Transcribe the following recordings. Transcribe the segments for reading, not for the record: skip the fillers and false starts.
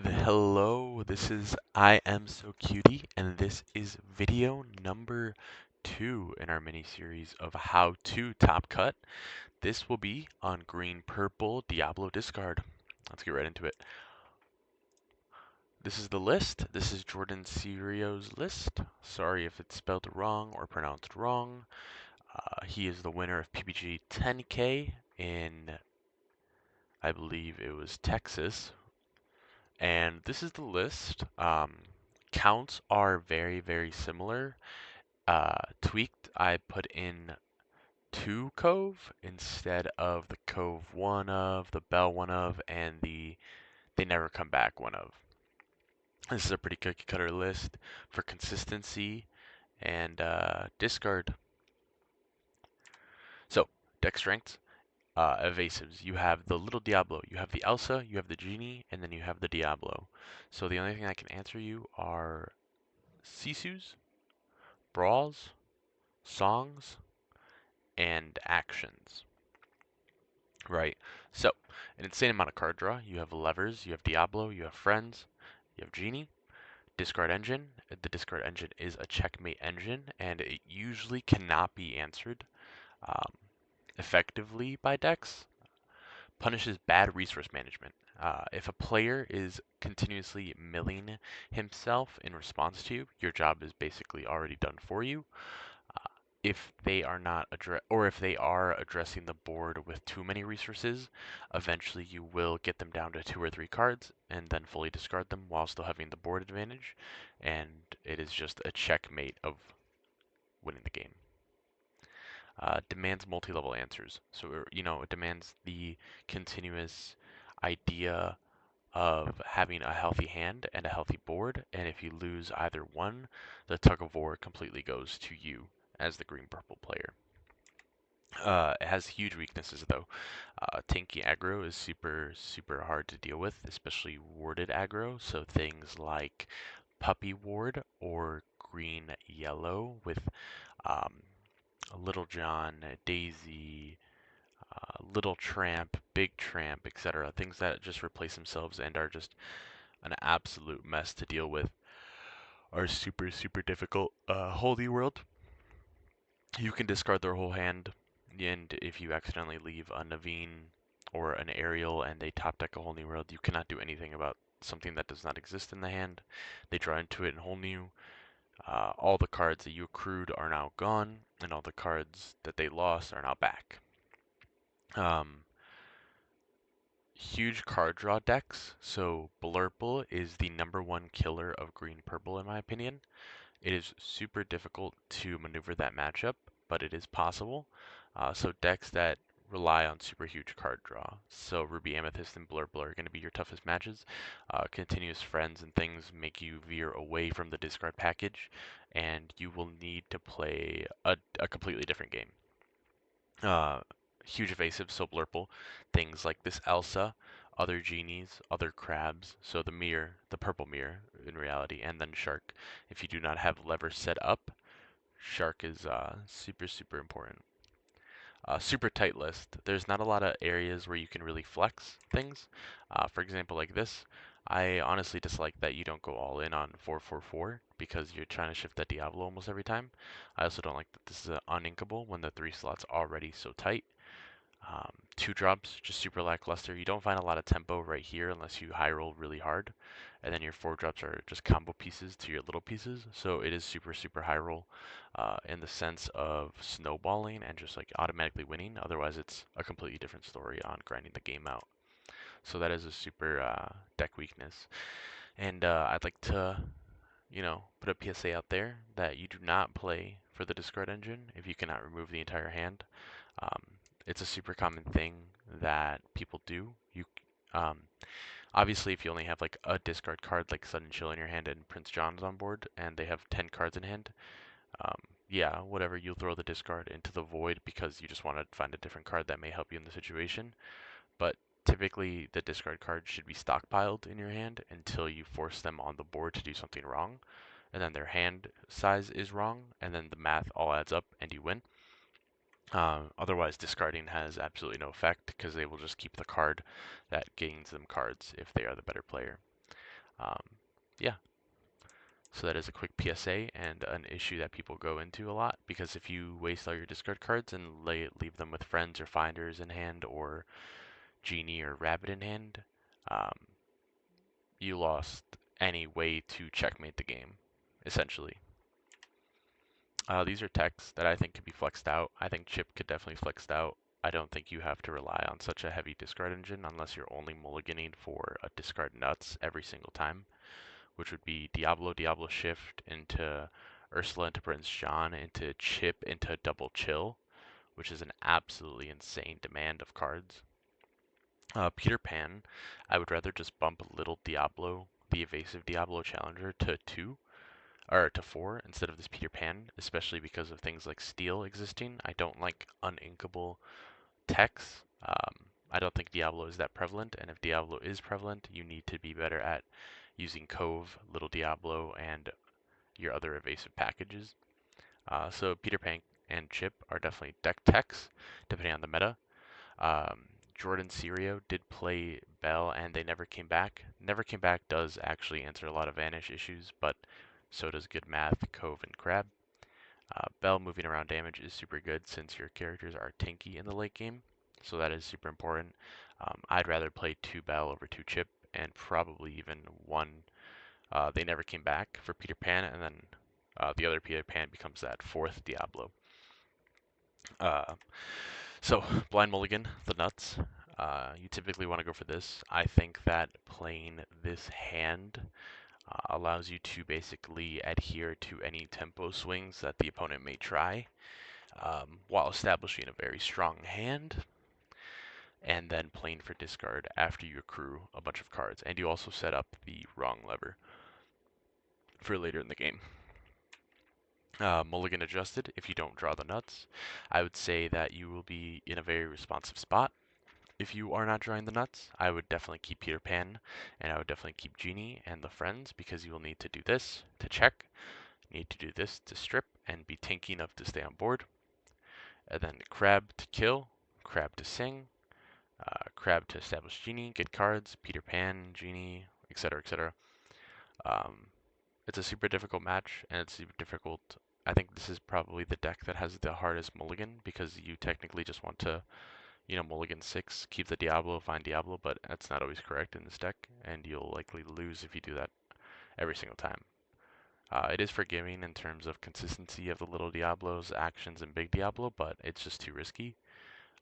Hello, this is I Am So Cutie, and this is video number 2 in our mini series of how to top cut. This will be on green purple Diablo discard. Let's get right into it. This is the list. This is Jordan Serio's list. Sorry if it's spelled wrong or pronounced wrong. He is the winner of PPG 10K in, I believe it was Texas. And this is the list. Counts are very, very similar. Tweaked, I put in 2 Cove instead of the Cove 1 of, the Bell 1 of, and the They Never Come Back 1 of. This is a pretty cookie cutter list for consistency and discard. So, deck strengths. Evasives. You have the little Diablo, you have the Elsa, you have the Genie, and then you have the Diablo. So the only thing I can answer you are Sisus, brawls, songs, and actions. Right? So, an insane amount of card draw. You have levers, you have Diablo, you have friends, you have Genie. Discard engine. The discard engine is a checkmate engine, and it usually cannot be answered um, effectively by decks. Punishes bad resource management. If a player is continuously milling himself in response to you, your job is basically already done for you. If they are not if they are addressing the board with too many resources, eventually you will get them down to 2 or 3 cards and then fully discard them while still having the board advantage, and it is just a checkmate of winning the game. Demands multi-level answers. So, it demands the continuous idea of having a healthy hand and a healthy board, and if you lose either one, the tug of war completely goes to you as the green-purple player. It has huge weaknesses though. Tanky aggro is super, super hard to deal with, especially warded aggro, so things like Puppy Ward or Green Yellow with um, Little John, Daisy, Little Tramp, Big Tramp, etc. Things that just replace themselves and are just an absolute mess to deal with are super, super difficult. Holy World, you can discard their whole hand, and if you accidentally leave a Naveen or an Aerial and they top deck a whole new world, you cannot do anything about something that does not exist in the hand. They draw into it in whole new. All the cards that you accrued are now gone, and all the cards that they lost are now back. Huge card draw decks, so Blurple is the #1 killer of green-purple in my opinion. It is super difficult to maneuver that matchup, but it is possible. So decks that rely on super huge card draw. So Ruby Amethyst and Blurple are going to be your toughest matches. Continuous friends and things make you veer away from the discard package, and you will need to play a completely different game. Huge evasive, so Blurple. Things like this Elsa, other genies, other crabs, so the mirror, the purple mirror in reality, and then Shark. If you do not have lever set up, Shark is super, super important. Super tight list. There's not a lot of areas where you can really flex things. For example, like this, I honestly dislike that you don't go all in on 444 because you're trying to shift that Diablo almost every time. I also don't like that this is uninkable when the 3 slot's already so tight. 2 drops, just super lackluster. You don't find a lot of tempo right here unless you high roll really hard. And then your 4 drops are just combo pieces to your little pieces. So it is super, super high roll in the sense of snowballing and just like automatically winning. Otherwise, it's a completely different story on grinding the game out. So that is a super deck weakness. And I'd like to, put a PSA out there that you do not play for the discard engine if you cannot remove the entire hand. Um, it's a super common thing that people do. Um, Obviously, if you only have like a discard card like Sudden Chill in your hand and Prince John's on board, and they have 10 cards in hand, um, yeah, whatever, you'll throw the discard into the void because you just want to find a different card that may help you in the situation. But typically, the discard card should be stockpiled in your hand until you force them on the board to do something wrong, and then their hand size is wrong, and then the math all adds up and you win. Otherwise, discarding has absolutely no effect because they will just keep the card that gains them cards if they are the better player. Um, yeah, so that is a quick PSA and an issue that people go into a lot, because if you waste all your discard cards and leave them with friends or finders in hand or genie or rabbit in hand, um, you lost any way to checkmate the game, essentially. These are techs that I think could be flexed out. I think Chip could definitely flex out. I don't think you have to rely on such a heavy discard engine unless you're only mulliganing for a discard nuts every single time, which would be Diablo, Diablo Shift into Ursula, into Prince John, into Chip, into Double Chill, which is an absolutely insane demand of cards. Peter Pan, I would rather just bump Little Diablo, the evasive Diablo Challenger, to 2 or to 4 instead of this Peter Pan, especially because of things like Steel existing. I don't like uninkable techs. I don't think Diablo is that prevalent, and if Diablo is prevalent, you need to be better at using Cove, Little Diablo, and your other evasive packages. So Peter Pan and Chip are definitely deck techs, depending on the meta. Um, Jordan Serio did play Bell, and they never came back. Never came back does actually answer a lot of Vanish issues, but so does Good Math, Cove, and Crab. Bell moving around damage is super good since your characters are tanky in the late game, so that is super important. I'd rather play 2 Bell over 2 Chip, and probably even 1 They Never Came Back for Peter Pan, and then the other Peter Pan becomes that 4th Diablo. Uh, so, Blind Mulligan, the nuts. You typically want to go for this. I think that playing this hand allows you to basically adhere to any tempo swings that the opponent may try, while establishing a very strong hand, and then playing for discard after you accrue a bunch of cards. And you also set up the wrong lever for later in the game. Mulligan adjusted, if you don't draw the nuts, I would say that you will be in a very responsive spot. If you are not drawing the nuts, I would definitely keep Peter Pan, and I would definitely keep Genie and the friends, because you will need to do this to check, need to do this to strip, and be tanky enough to stay on board. And then Crab to kill, Crab to sing, Crab to establish Genie, get cards, Peter Pan, Genie, etc., etc. Um, it's a super difficult match, and it's super difficult. I think this is probably the deck that has the hardest mulligan, because you technically just want to, mulligan 6, keep the Diablo, find Diablo, but that's not always correct in this deck, and you'll likely lose if you do that every single time. It is forgiving in terms of consistency of the little Diablo's actions and big Diablo, but it's just too risky.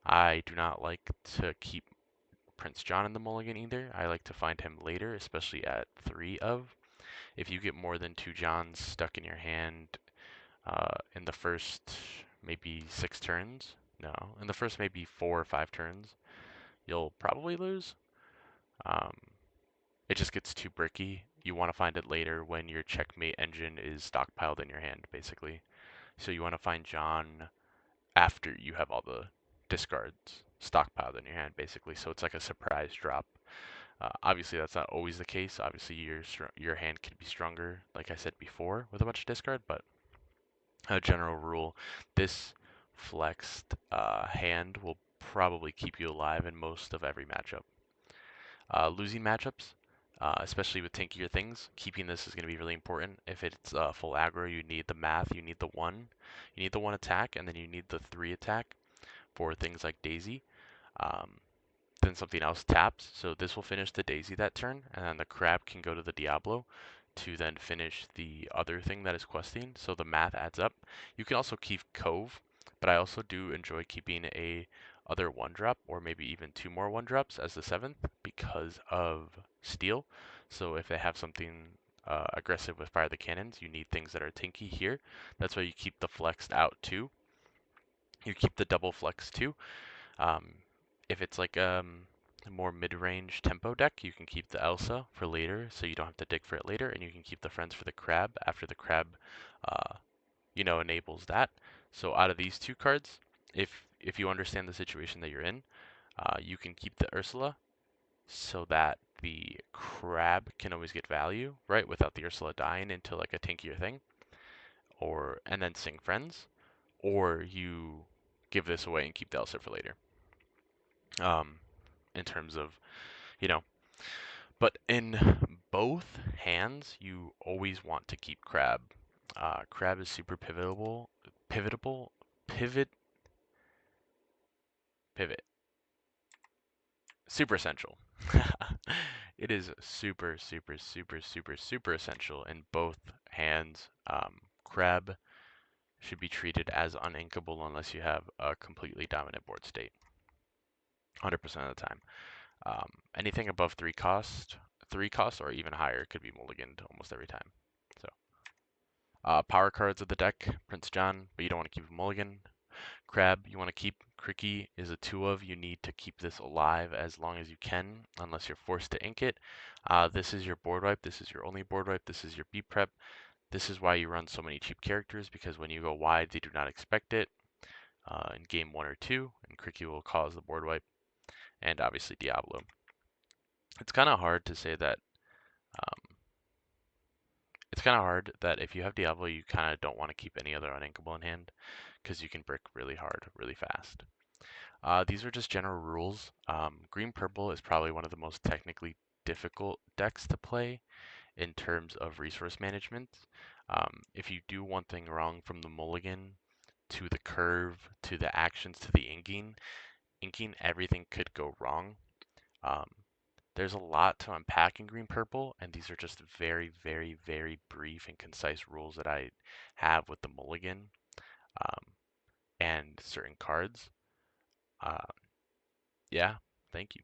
I do not like to keep Prince John in the mulligan either. I like to find him later, especially at 3 of. If you get more than 2 Johns stuck in your hand in the first maybe 6 turns, no, in the first maybe 4 or 5 turns, you'll probably lose. Um, it just gets too bricky. You want to find it later when your checkmate engine is stockpiled in your hand, basically. So you want to find John after you have all the discards stockpiled in your hand, basically. So it's like a surprise drop. Obviously, that's not always the case. Obviously, your hand could be stronger, like I said before, with a bunch of discard. But a general rule, this flexed hand will probably keep you alive in most of every matchup. Losing matchups, especially with tankier things, keeping this is going to be really important. If it's full aggro, you need the math, you need the 1. You need the 1 attack, and then you need the 3 attack for things like Daisy. Um, then something else taps, so this will finish the Daisy that turn, and then the Crab can go to the Diablo to then finish the other thing that is questing, so the math adds up. You can also keep Cove, but I also do enjoy keeping a other 1-drop, or maybe even 2 more 1-drops as the 7th, because of Steel. So if they have something aggressive with Fire the Cannons, you need things that are tanky here. That's why you keep the flexed out too. You keep the double flex too. Um, if it's like a more mid-range tempo deck, you can keep the Elsa for later, so you don't have to dig for it later, and you can keep the friends for the Crab after the Crab, uh, enables that. So out of these 2 cards, if you understand the situation that you're in, you can keep the Ursula, so that the Crab can always get value, right, without the Ursula dying into like a tankier thing, and then sing friends, or you give this away and keep the Elsa for later. In terms of, you know, but in both hands, you always want to keep crab. Crab is super pivotable, pivot, pivot, super essential. It is super essential in both hands. Crab should be treated as uninkable unless you have a completely dominant board state, 100% of the time. Anything above three cost or even higher could be mulliganed almost every time. So, power cards of the deck, Prince John, but you don't want to keep a mulligan. Crab, you want to keep. Cricky is a 2 of. You need to keep this alive as long as you can, unless you're forced to ink it. This is your board wipe. This is your only board wipe. This is your B prep. This is why you run so many cheap characters, because when you go wide, they do not expect it in game 1 or 2, and Cricky will cause the board wipe. And obviously Diablo. It's kind of hard to say that. It's kind of hard that if you have Diablo, you kind of don't want to keep any other uninkable in hand, because you can brick really hard, really fast. These are just general rules. Green-purple is probably one of the most technically difficult decks to play in terms of resource management. If you do one thing wrong from the mulligan to the curve to the actions to the inking, everything could go wrong. There's a lot to unpack in green-purple, and these are just very brief and concise rules that I have with the mulligan and certain cards. Uh, yeah, thank you.